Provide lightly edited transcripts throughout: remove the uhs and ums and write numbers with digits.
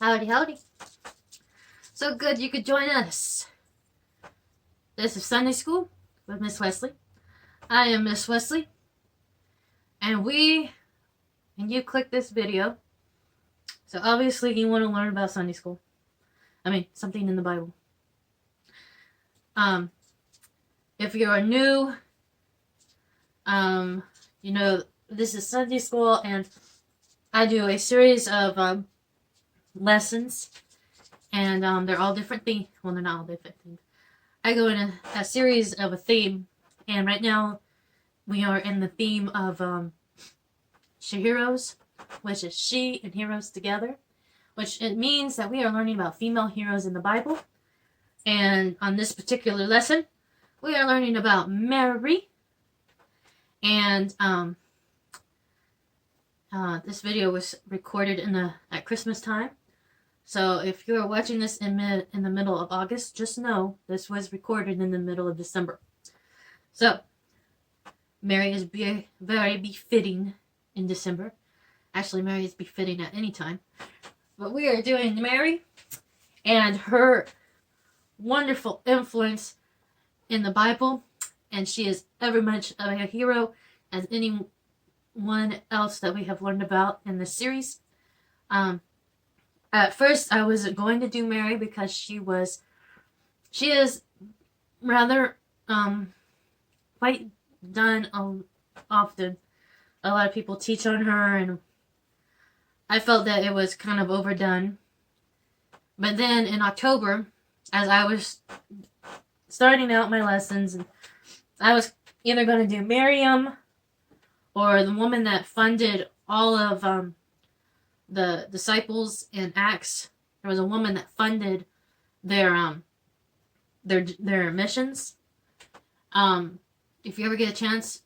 Howdy, howdy. So good you could join us. This is Sunday School with Miss Wesley. I am Miss Wesley. And you click this video. So obviously you want to learn about Sunday School. I mean, something in the Bible. If you're new, this is Sunday School, and I do a series of lessons, and they're all different themes. Well, they're not all different themes. I go in a series of a theme, and right now we are in the theme of she-heroes, which is she and heroes together, which it means that we are learning about female heroes in the Bible. And on this particular lesson, we are learning about Mary. And this video was recorded at Christmas time. So if you're watching this in the middle of August, just know this was recorded in the middle of December. So Mary is very befitting in December. Actually, Mary is befitting at any time. But we are doing Mary and her wonderful influence in the Bible. And she is every much of a hero as anyone else that we have learned about in this series. At first, I was going to do Mary because she is rather quite done often. A lot of people teach on her, and I felt that it was kind of overdone. But then in October, as I was starting out my lessons, I was either going to do Miriam or the woman that funded all of the disciples in Acts. There was a woman that funded their missions. If you ever get a chance,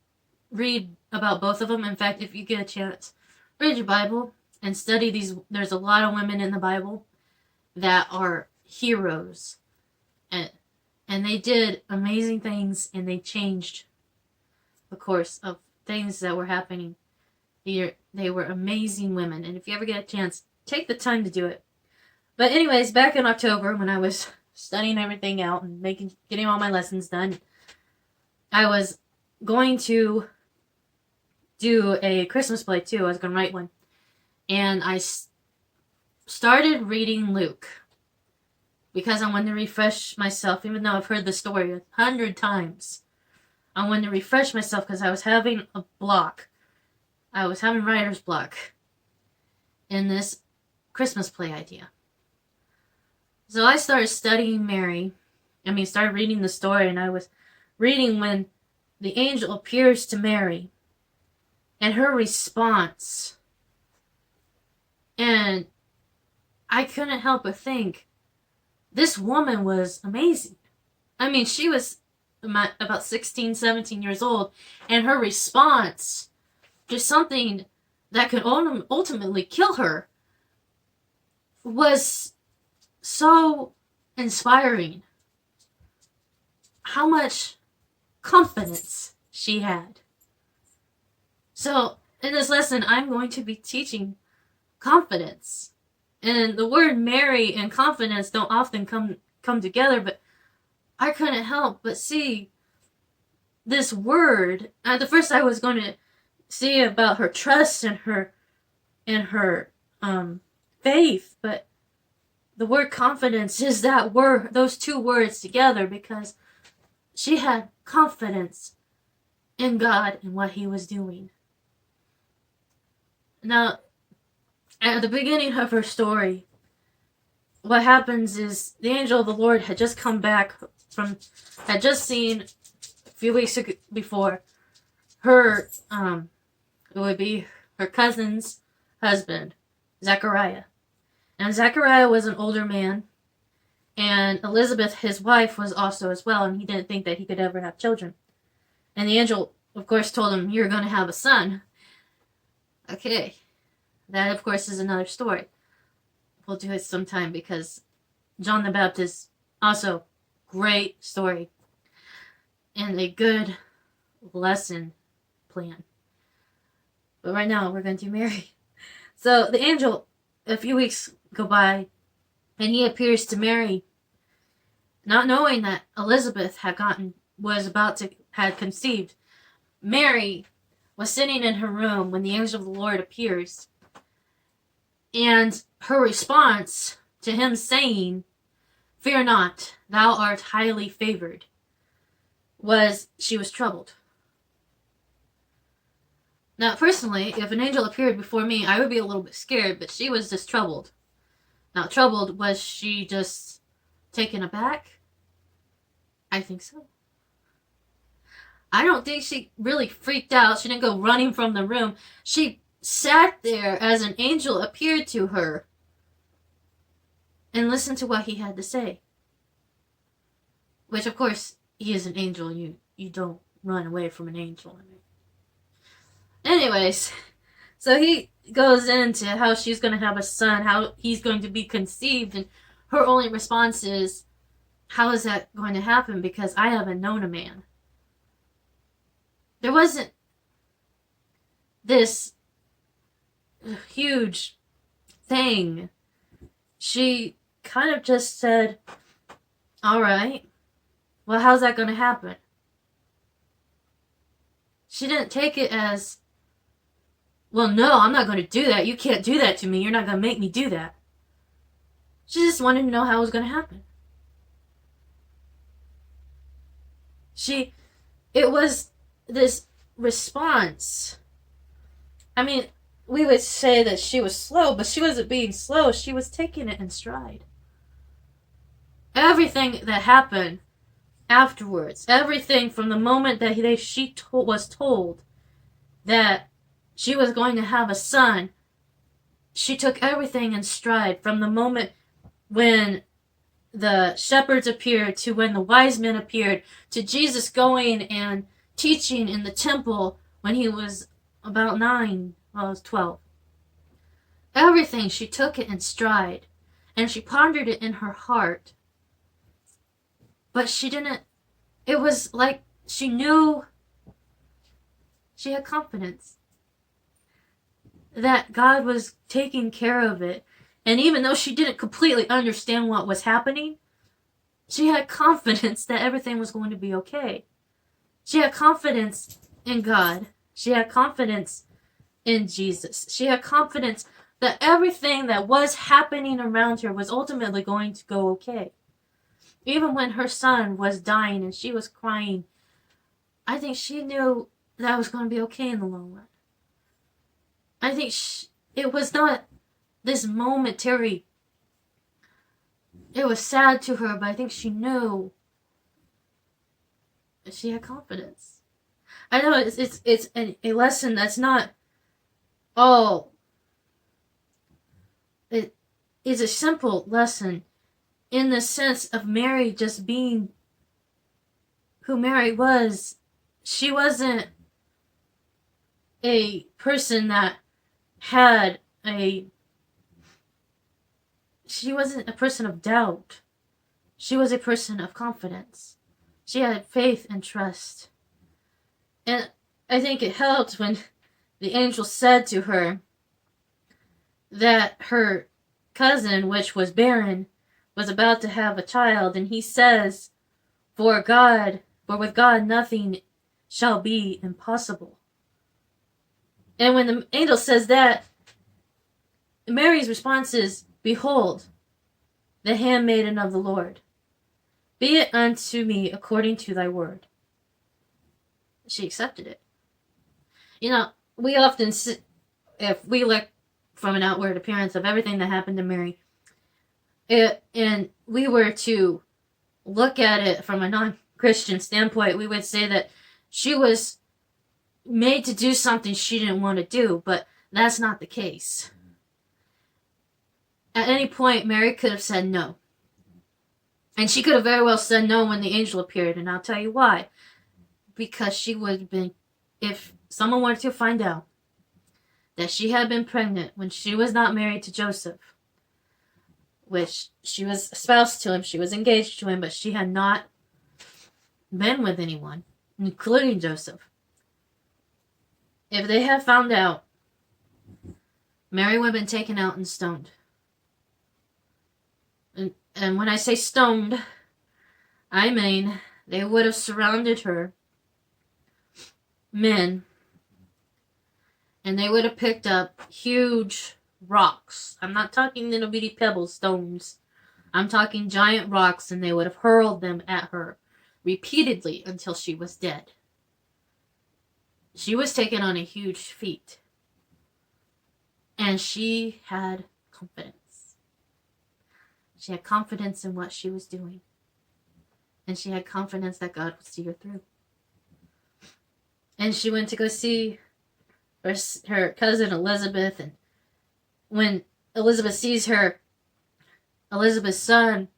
read about both of them. In fact, if you get a chance, read your Bible and study these. There's a lot of women in the Bible that are heroes, and they did amazing things, and they changed the course of things that were happening. They were amazing women, and if you ever get a chance, take the time to do it. But anyways, back in October, when I was studying everything out and getting all my lessons done, I was going to do a Christmas play too. I was going to write one, and I started reading Luke because I wanted to refresh myself, even though I've heard the story 100 times. I wanted to refresh myself because I was having a block. I was having writer's block in this Christmas play idea. So I started studying Mary. Started reading the story, and I was reading when the angel appears to Mary and her response. And I couldn't help but think, this woman was amazing. She was about 16, 17 years old, and her response to something that could ultimately kill her was so inspiring. How much confidence she had. So, in this lesson, I'm going to be teaching confidence. And the word Mary and confidence don't often come together, but I couldn't help but see this word. At the first, I was going to see about her trust and her faith, but the word confidence is that word, those two words together, because she had confidence in God and what He was doing. Now, at the beginning of her story, what happens is the angel of the Lord had just come back had just seen a few weeks before her, it would be her cousin's husband, Zechariah. And Zechariah was an older man, and Elizabeth, his wife, was also as well, and he didn't think that he could ever have children. And the angel, of course, told him, you're going to have a son. Okay. That, of course, is another story. We'll do it sometime, because John the Baptist, also great story. And a good lesson plan. But right now, we're going to do Mary. So the angel, a few weeks go by, and he appears to Mary, not knowing that Elizabeth had conceived. Mary was sitting in her room when the angel of the Lord appears, and her response to him saying, "Fear not, thou art highly favored," was she was troubled. Now, personally, if an angel appeared before me, I would be a little bit scared, but she was just troubled. Now, troubled, was she just taken aback? I think so. I don't think she really freaked out. She didn't go running from the room. She sat there as an angel appeared to her and listened to what he had to say. Which, of course, he is an angel. You don't run away from an angel. Anyways, so he goes into how she's going to have a son, how he's going to be conceived, and her only response is, how is that going to happen? Because I haven't known a man. There wasn't this huge thing. She kind of just said, all right, well, how's that going to happen? She didn't take it as, well, no, I'm not going to do that. You can't do that to me. You're not going to make me do that. She just wanted to know how it was going to happen. It was this response. I mean, we would say that she was slow, but she wasn't being slow. She was taking it in stride. Everything that happened afterwards, everything from the moment that was told that she was going to have a son, she took everything in stride. From the moment when the shepherds appeared, to when the wise men appeared, to Jesus going and teaching in the temple when he was about 9, well, I was 12. Everything, she took it in stride, and she pondered it in her heart. But she didn't, it was like she knew, she had confidence that God was taking care of it. And even though she didn't completely understand what was happening, she had confidence that everything was going to be okay. She had confidence in God. She had confidence in Jesus. She had confidence that everything that was happening around her was ultimately going to go okay. Even when her son was dying and she was crying, I think she knew that was going to be okay in the long run. I think it was not this momentary. It was sad to her, but I think she knew. She had confidence. I know it's a lesson that's not all. It is a simple lesson in the sense of Mary just being who Mary was. She wasn't a person that had she wasn't a person of doubt. She was a person of confidence. She had faith and trust. And I think it helped when the angel said to her that her cousin, which was barren, was about to have a child, and he says, for with God nothing shall be impossible. And when the angel says that, Mary's response is, behold, the handmaiden of the Lord. Be it unto me according to thy word. She accepted it. You know, we often, if we look from an outward appearance of everything that happened to Mary, and we were to look at it from a non-Christian standpoint, we would say that she was made to do something she didn't want to do, but that's not the case. At any point, Mary could have said no. And she could have very well said no when the angel appeared, and I'll tell you why. Because she would have been, if someone wanted to find out that she had been pregnant when she was not married to Joseph, which she was espoused to him, she was engaged to him, but she had not been with anyone, including Joseph. If they had found out, Mary would have been taken out and stoned. And when I say stoned, I mean they would have surrounded her, men, and they would have picked up huge rocks. I'm not talking little bitty pebble stones. I'm talking giant rocks, and they would have hurled them at her repeatedly until she was dead. She was taken on a huge feat. And she had confidence. She had confidence in what she was doing. And she had confidence that God would see her through. And she went to go see her cousin Elizabeth. And when Elizabeth sees her, Elizabeth's son,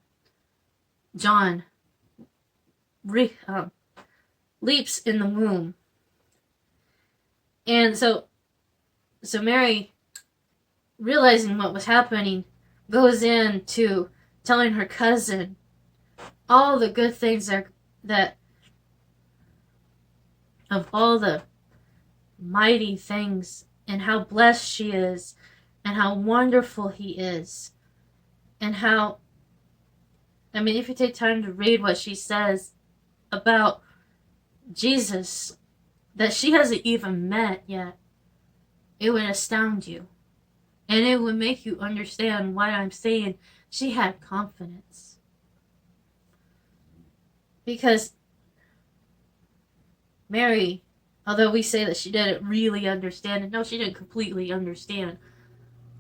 John, leaps in the womb. And so Mary, realizing what was happening, goes in to telling her cousin all the good things that of all the mighty things, and how blessed she is, and how wonderful he is, and how, I mean, if you take time to read what she says about Jesus that she hasn't even met yet, it would astound you. And it would make you understand why I'm saying she had confidence. Because Mary, although we say that she didn't really understand, and no, she didn't completely understand,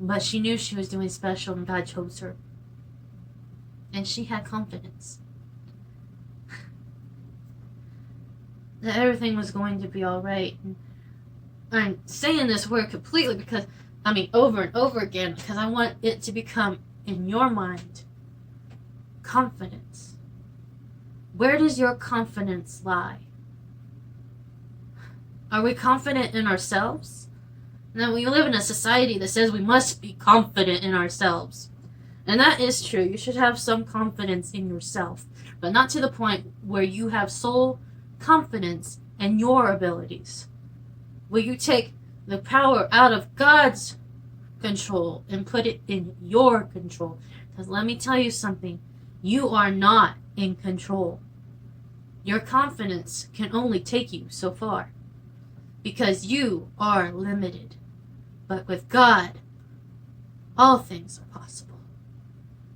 but she knew she was doing special and God chose her. And she had confidence that everything was going to be alright. And I'm saying this word completely because, over and over again, because I want it to become in your mind. Confidence. Where does your confidence lie? Are we confident in ourselves? Now, we live in a society that says we must be confident in ourselves. And that is true. You should have some confidence in yourself, but not to the point where you have sole confidence in your abilities. Will you take the power out of God's control and put it in your control? Because let me tell you something. You are not in control. Your confidence can only take you so far. Because you are limited. But with God, all things are possible.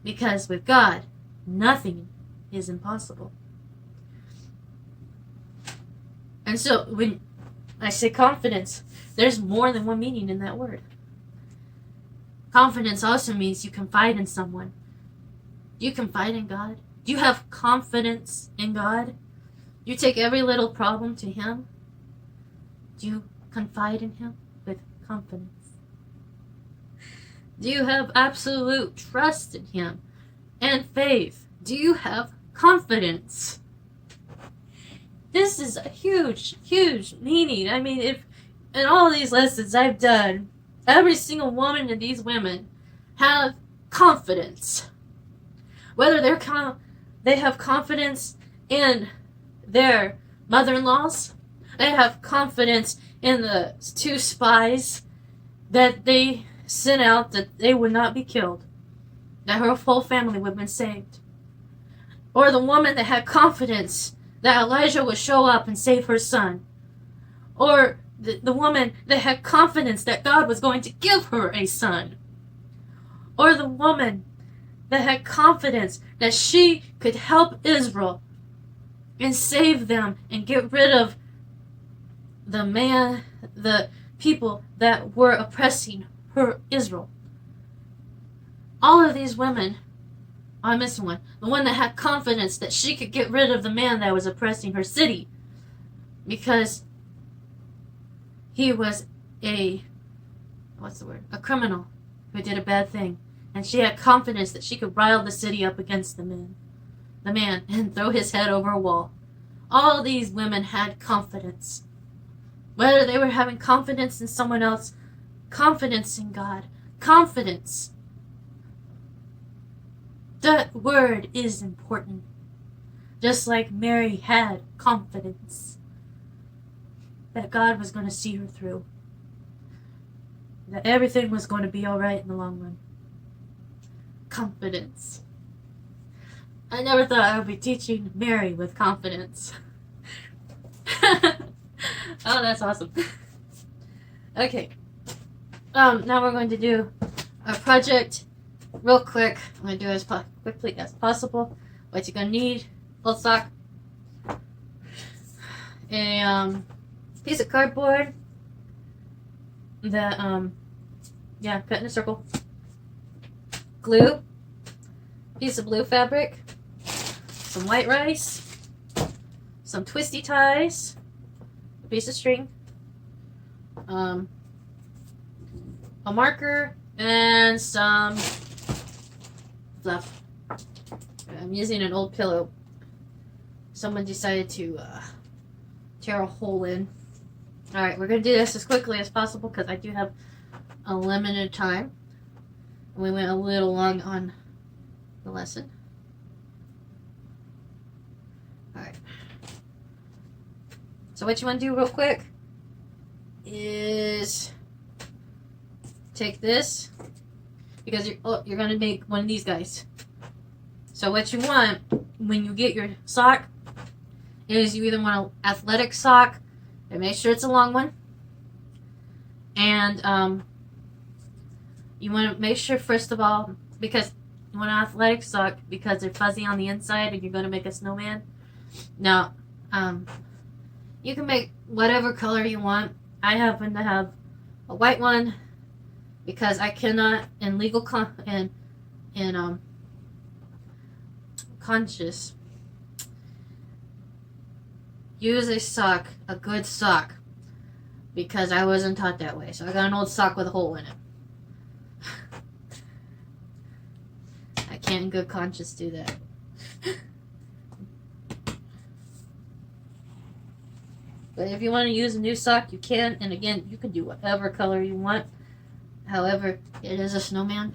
Because with God, nothing is impossible. And so, when I say confidence, there's more than one meaning in that word. Confidence also means you confide in someone. Do you confide in God? Do you have confidence in God? You take every little problem to Him? Do you confide in Him with confidence? Do you have absolute trust in Him and faith? Do you have confidence? This is a huge, huge meaning. If in all these lessons I've done, every single woman and these women have confidence. Whether they have confidence in their mother-in-laws, they have confidence in the 2 spies that they sent out that they would not be killed, that her whole family would have been saved. Or the woman that had confidence that Elijah would show up and save her son. Or the woman that had confidence that God was going to give her a son. Or the woman that had confidence that she could help Israel and save them and get rid of the people that were oppressing her, Israel. All of these women, I'm missing one. The one that had confidence that she could get rid of the man that was oppressing her city because he was a criminal who did a bad thing. And she had confidence that she could rile the city up against the man, and throw his head over a wall. All these women had confidence. Whether they were having confidence in someone else, confidence in God, confidence. That word is important. Just like Mary had confidence that God was going to see her through. That everything was going to be alright in the long run. Confidence. I never thought I would be teaching Mary with confidence. Oh, that's awesome. Okay. Now we're going to do our project real quick. I'm going to do it as quickly as possible. What you're going to need: old sock, a piece of cardboard that cut in a circle, glue, piece of blue fabric, some white rice, some twisty ties, a piece of string, a marker, and some fluff. I'm using an old pillow. Someone decided to tear a hole in. Alright, we're going to do this as quickly as possible because I do have a limited time. We went a little long on the lesson. Alright. So what you want to do real quick is take this, because you're going to make one of these guys. So what you want when you get your sock is you either want an athletic sock, and make sure it's a long one, and you want to make sure, first of all, because you want an athletic sock because they're fuzzy on the inside and you're going to make a snowman. Now, you can make whatever color you want. I happen to have a white one because I cannot, in legal conscious, use a good sock, because I wasn't taught that way. So I got an old sock with a hole in it. I can't in good conscience do that. But if you want to use a new sock, you can. And again, you can do whatever color you want. However, it is a snowman.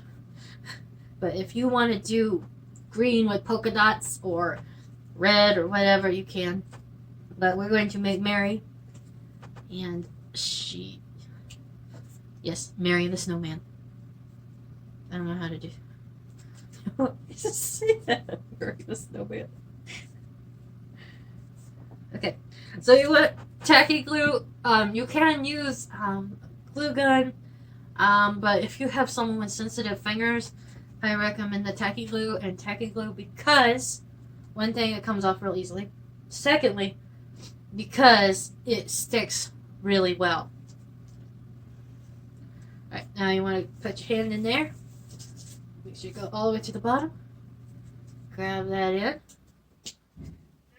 But if you want to do green with polka dots or red or whatever, you can. But we're going to make Mary, and Mary the snowman. I don't know how to do. Just say that, Mary the snowman. Okay, so you want tacky glue. You can use glue gun, but if you have someone with sensitive fingers, I recommend the tacky glue because, one thing, it comes off real easily. Secondly, because it sticks really well. Alright, now you want to put your hand in there. Make sure you go all the way to the bottom. Grab that in.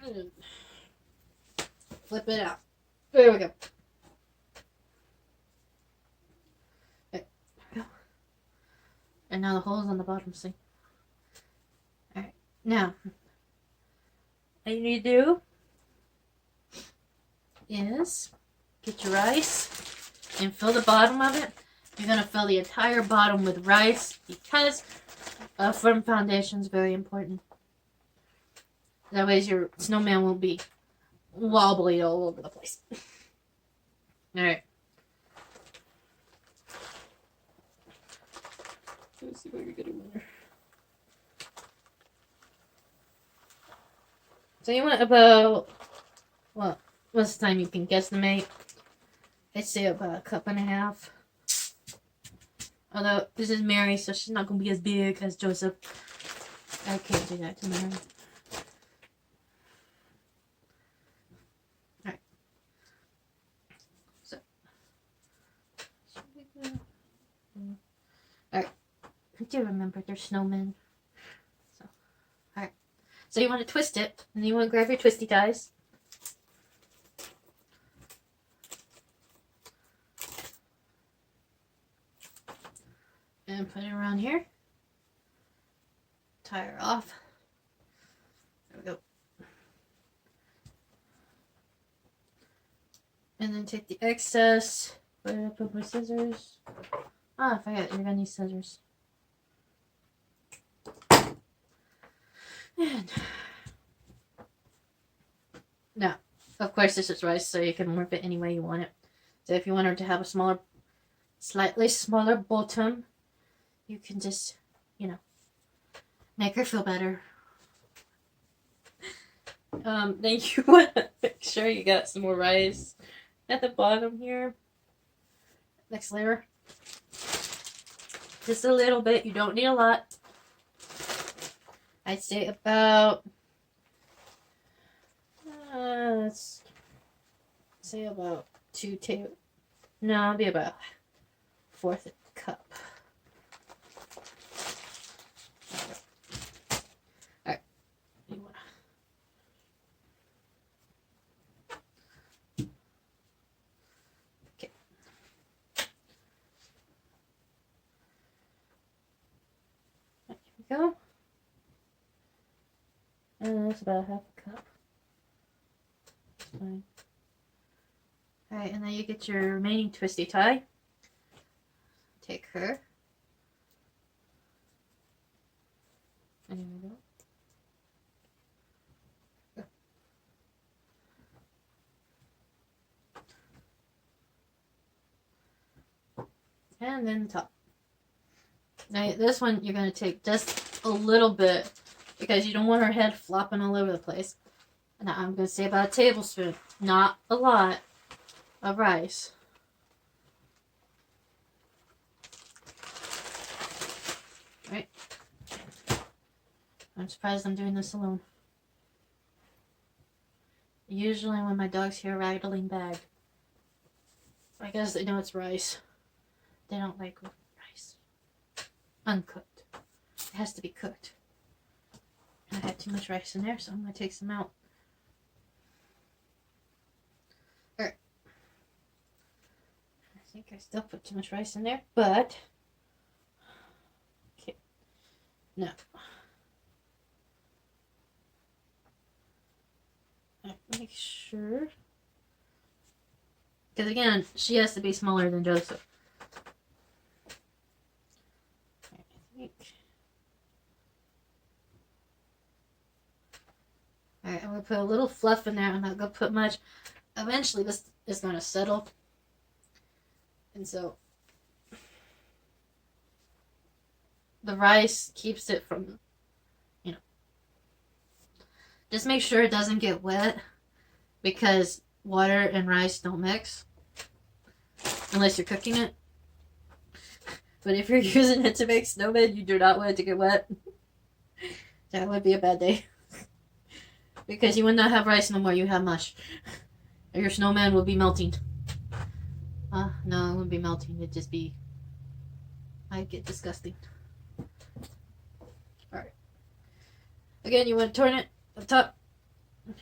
And flip it out. There we go. Okay. There we go. And now the hole's on the bottom, see? Alright, now, all you need to do is get your rice and fill the bottom of it. You're going to fill the entire bottom with rice because a firm foundation is very important. That way your snowman won't be wobbly all over the place. Alright. Let's see what you're getting there. So you want about, well, what's the time you can guesstimate? I'd say about a cup and a half. Although this is Mary, so she's not going to be as big as Joseph. I can't do that to Mary. Alright. So. Alright. I do remember they're snowmen. So. Alright. So you want to twist it, and then you want to grab your twisty ties. And put it around here. Tie her off. There we go. And then take the excess. Put it up with my scissors. Ah, I forgot. You're gonna need scissors. And now, of course, this is rice, so you can morph it any way you want it. So if you want her to have a slightly smaller bottom, you can just, make her feel better. Then you want to make sure you got some more rice at the bottom here. Next layer. Just a little bit. You don't need a lot. I'd say about, let's say about 2 tablespoons. No, it'll be about 1/4 cup. Alright. Okay. Here we go. And that's about 1/2 cup. Fine. Alright, and then you get your remaining twisty tie. Take her. And there we go. And then the top. Now this one you're going to take just a little bit because you don't want her head flopping all over the place. Now I'm going to say about a tablespoon, not a lot, of rice. Right? I'm surprised I'm doing this alone. Usually when my dogs hear a rattling bag, I guess they know it's rice. They don't like rice uncooked. It has to be cooked. And I had too much rice in there, so I'm going to take some out. Alright. I think I still put too much rice in there, but... Okay. No. Make sure. Because again, she has to be smaller than Joseph. I think. Alright, I'm going to put a little fluff in there. I'm not going to put much. Eventually this is going to settle. And so the rice keeps it from, you know. Just make sure it doesn't get wet because water and rice don't mix unless you're cooking it. But if you're using it to make snowmen, you do not want it to get wet. That would be a bad day. Because you would not have rice no more, you have mush. Or your snowman will be melting. No, it wouldn't be melting, it'd just be... I'd get disgusting. Alright. Again, you want to turn it up top. Alright.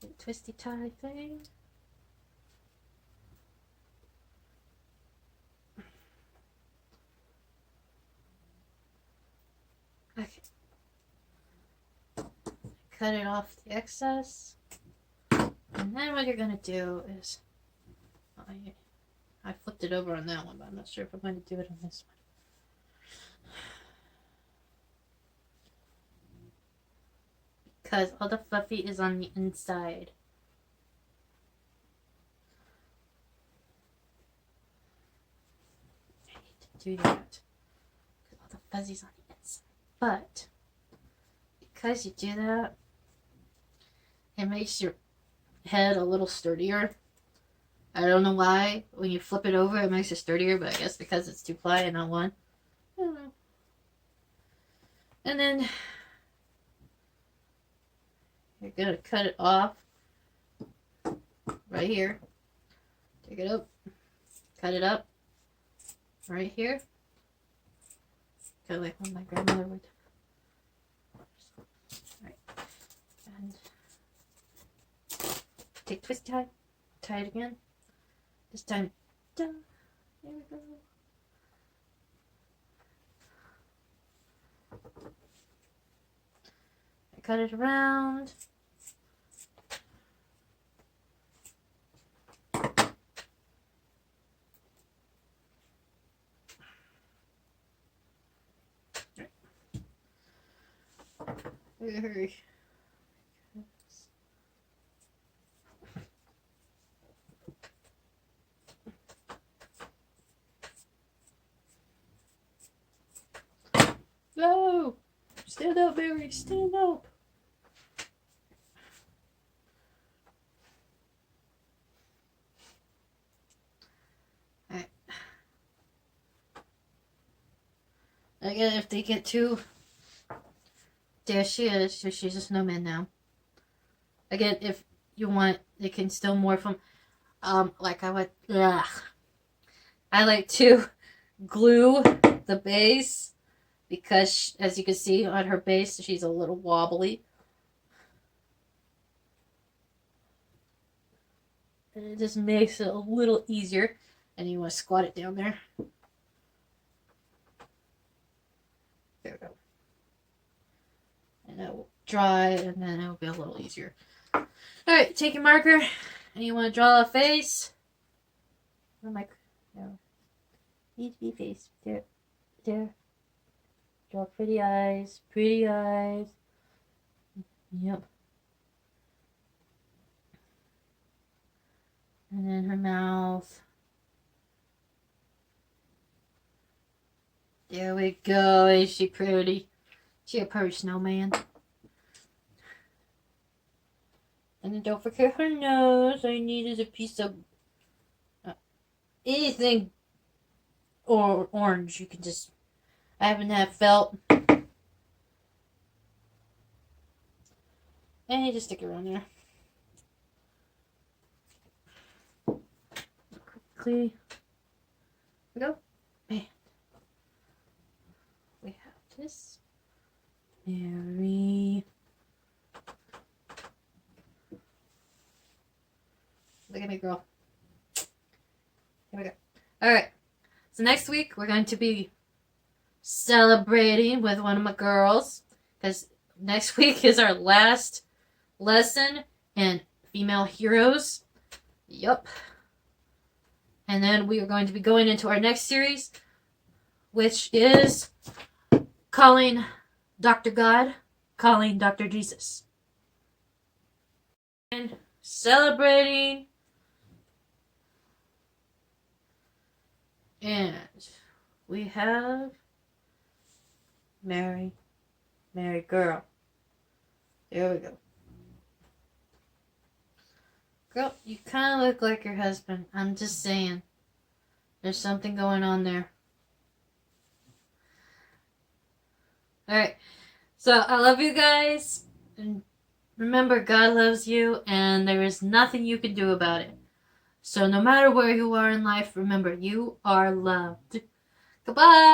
Do the twisty tie thing. Okay. Cut it off the excess. And then what you're going to do is... I flipped it over on that one, but I'm not sure if I'm going to do it on this one. Because all the fluffy is on the inside. I need to do that. Because all the fuzzy's on the inside. But, because you do that, it makes your head a little sturdier. I don't know why. When you flip it over, it makes it sturdier, but I guess because it's 2-ply and not 1. I don't know. And then, you're going to cut it off right here. Take it up. Cut it up right here. Kind of like what my grandmother would. Right. And take twist tie. Tie it again. This time, done. There we go. I cut it around. Hurry. Stand up, Mary. Stand up. Alright. Again, if they get too... There she is. So she's a snowman now. Again, if you want, they can still morph them. Like I would... Ugh. I like to glue the base. Because, as you can see on her base, she's a little wobbly. And it just makes it a little easier. And you want to squat it down there. There we go. And it will dry, and then it will be a little easier. Alright, take your marker, and you want to draw a face. Oh my... No. Needs to be face. There. There. Draw pretty eyes. Pretty eyes. Yep. And then her mouth. There we go. Is she pretty? She a pretty snowman. And then don't forget her nose. I needed a piece of anything or orange. You can just... I happen to have felt. And you just stick it around there. Quickly. Here we go. And we have this. Mary. Look at me, girl. Here we go. Alright. So next week, we're going to be celebrating with one of my girls. Because next week is our last lesson in female heroes. Yup. And then we are going to be going into our next series, which is calling Dr. God, calling Dr. Jesus. And celebrating. And we have Mary girl. There we go. Girl, you kind of look like your husband. I'm just saying. There's something going on there. Alright. So, I love you guys. And remember, God loves you. And there is nothing you can do about it. So, no matter where you are in life, remember, you are loved. Goodbye.